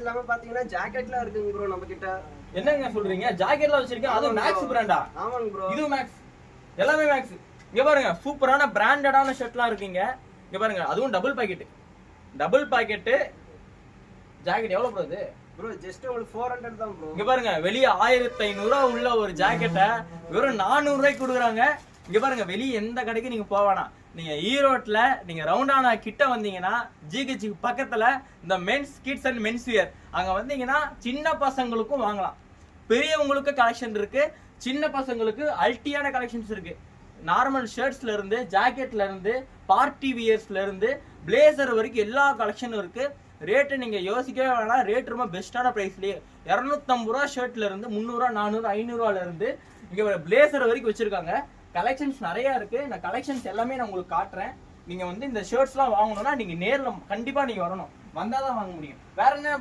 இல்லாம பாத்தீங்கன்னா ஜாக்கெட்லாம் இருக்குங்க ப்ரோ நம்ம கிட்ட. என்னங்க சொல்றீங்க? ஜாக்கெட்லாம் வச்சிருக்கீங்க, அது மேக்ஸ் பிராண்டா? ஆமாங்க ப்ரோ. இது மேக்ஸ், எல்லாமே மேக்ஸ். இங்க பாருங்க, சூப்பரான பிராண்டடான ஷர்ட்லாம் இருக்குங்க. இங்க பாருங்க, அதுவும் டபுள் பாக்கெட் ஜாக்கெட். எவ்வளவு ப்ரோ இது? ப்ரோ ஜஸ்ட் உங்களுக்கு 400 தான் ப்ரோ. இங்க பாருங்க, வெளிய 1500 ரூபாய் உள்ள ஒரு ஜாக்கெட்டை வெறும் 400 ரூபாய்க்கு கொடுக்குறாங்க. இங்க பாருங்க, வெளிய எந்த கடைக்கு நீங்க போவானா, நீங்க ஈரோட்ல நீங்க ரவுண்டானா கிட்ட வந்தீங்கன்னா ஜிஹெச் பக்கத்துல இந்த men's kids and men's wear அங்க வந்தீங்கன்னா சின்ன பசங்களுக்கும் வாங்கலாம், பெரியவங்களுக்கு கலெக்ஷன் இருக்கு, சின்ன பசங்களுக்கு அல்ட்டியான கலெக்ஷன்ஸ் இருக்கு. நார்மல் ஷர்ட்ஸ்ல இருந்து ஜாக்கெட்ல இருந்து பார்ட்டி வியர்ஸ்ல இருந்து பிளேசர் வரைக்கும் எல்லா கலெக்ஷனும் இருக்கு. ரேட்டு நீங்க யோசிக்கவே வேணாம், ரேட் ரொம்ப பெஸ்டான பிரைஸ்லயே 250 ரூபா ஷர்ட்ல இருந்து 300 ரூபா 400 500 ரூபால இருந்து இங்க பிளேசர் வரைக்கும் வச்சிருக்காங்க. கலெக்ஷன்ஸ் நிறைய இருக்கு. இந்த கலெக்ஷன்ஸ் எல்லாமே நான் உங்களுக்கு காட்டுறேன். நீங்க வந்து இந்த ஷர்ட்ஸ்லாம் வாங்கணும்னா நீங்க நேர்ல கண்டிப்பா நீங்க வரணும், வந்தாதான் வாங்க முடியும். வேற என்ன